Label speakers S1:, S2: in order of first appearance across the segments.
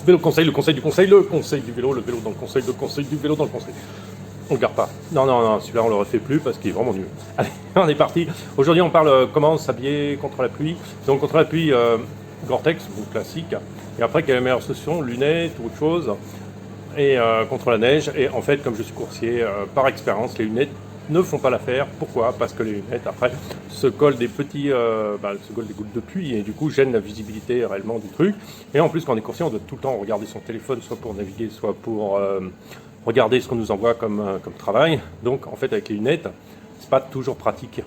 S1: Vélo conseil, le conseil du conseil, le conseil du vélo, le vélo dans le conseil, le conseil du vélo dans le conseil. On ne garde pas. Non, non, non, celui-là on le refait plus parce qu'il est vraiment nul. Allez, on est parti. Aujourd'hui on parle comment s'habiller contre la pluie. Donc contre la pluie, Gore-Tex, ou classique. Et après, quelle est la meilleure solution? Lunettes ou autre chose. Et contre la neige. Et en fait, comme je suis coursier, par expérience, les lunettes ne font pas l'affaire. Pourquoi? Parce que les lunettes, après, se collent des petits, se collent des gouttes de pluie et du coup gênent la visibilité réellement du truc. Et en plus, quand on est coursier, on doit tout le temps regarder son téléphone, soit pour naviguer, soit pour regarder ce qu'on nous envoie comme travail. Donc, en fait, avec les lunettes, c'est pas toujours pratique.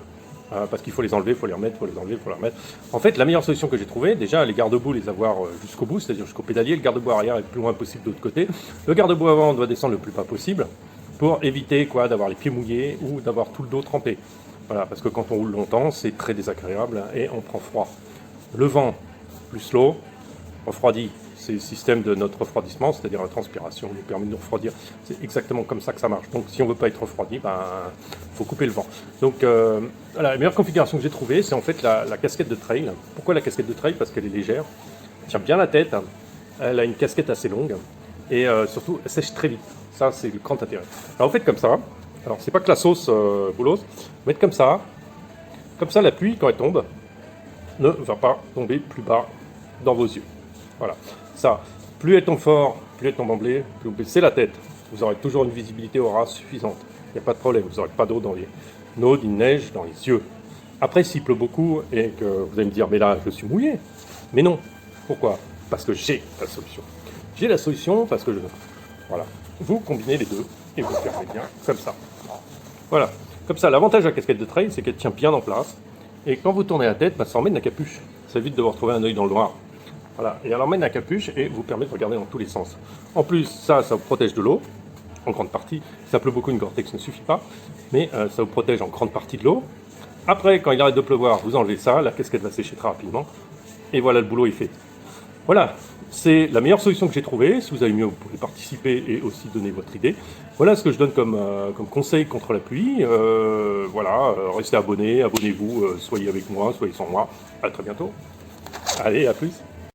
S1: Parce qu'il faut les enlever, il faut les remettre, il faut les enlever, il faut les remettre. En fait, la meilleure solution que j'ai trouvée, déjà, les garde-boue, les avoir jusqu'au bout, c'est-à-dire jusqu'au pédalier. Le garde-boue arrière est le plus loin possible de l'autre côté. Le garde-boue avant doit descendre le plus bas possible pour éviter d'avoir les pieds mouillés ou d'avoir tout le dos trempé. Voilà, parce que quand on roule longtemps, c'est très désagréable et on prend froid. Le vent, plus l'eau, refroidit. C'est le système de notre refroidissement, c'est-à-dire la transpiration nous permet de nous refroidir. C'est exactement comme ça que ça marche. Donc si on ne veut pas être refroidi, faut couper le vent. Donc voilà, la meilleure configuration que j'ai trouvée, c'est en fait la casquette de trail. Pourquoi la casquette de trail? Parce qu'elle est légère, elle tient bien la tête, elle a une casquette assez longue et surtout elle sèche très vite. Ça, c'est le grand intérêt. Alors, vous faites comme ça. Alors, c'est pas que la sauce boulos. Vous mettez comme ça. Comme ça, la pluie, quand elle tombe, ne va pas tomber plus bas dans vos yeux. Voilà. Ça, plus elle tombe fort, plus elle tombe en blé, plus vous baissez la tête. Vous aurez toujours une visibilité aura suffisante. Il n'y a pas de problème. Vous n'aurez pas d'eau dans les noses, une neige dans les yeux. Après, s'il pleut beaucoup et que vous allez me dire, mais là, je suis mouillé. Mais non. Pourquoi? Parce que j'ai la solution. J'ai la solution parce que voilà. Vous combinez les deux et vous fermez bien comme ça. Voilà. Comme ça, l'avantage de la casquette de trail, c'est qu'elle tient bien en place. Et quand vous tournez la tête, ça emmène la capuche. Ça évite de vous retrouver un œil dans le noir. Voilà. Et elle emmène la capuche et vous permet de regarder dans tous les sens. En plus, ça vous protège de l'eau, en grande partie. Si ça pleut beaucoup, une Gore-Tex ne suffit pas. Mais ça vous protège en grande partie de l'eau. Après, quand il arrête de pleuvoir, vous enlevez ça. La casquette va sécher très rapidement. Et voilà, le boulot est fait. Voilà, c'est la meilleure solution que j'ai trouvée. Si vous avez mieux, vous pouvez participer et aussi donner votre idée. Voilà ce que je donne comme conseil contre la pluie. Restez abonnés, abonnez-vous, soyez avec moi, soyez sans moi. À très bientôt. Allez, à plus.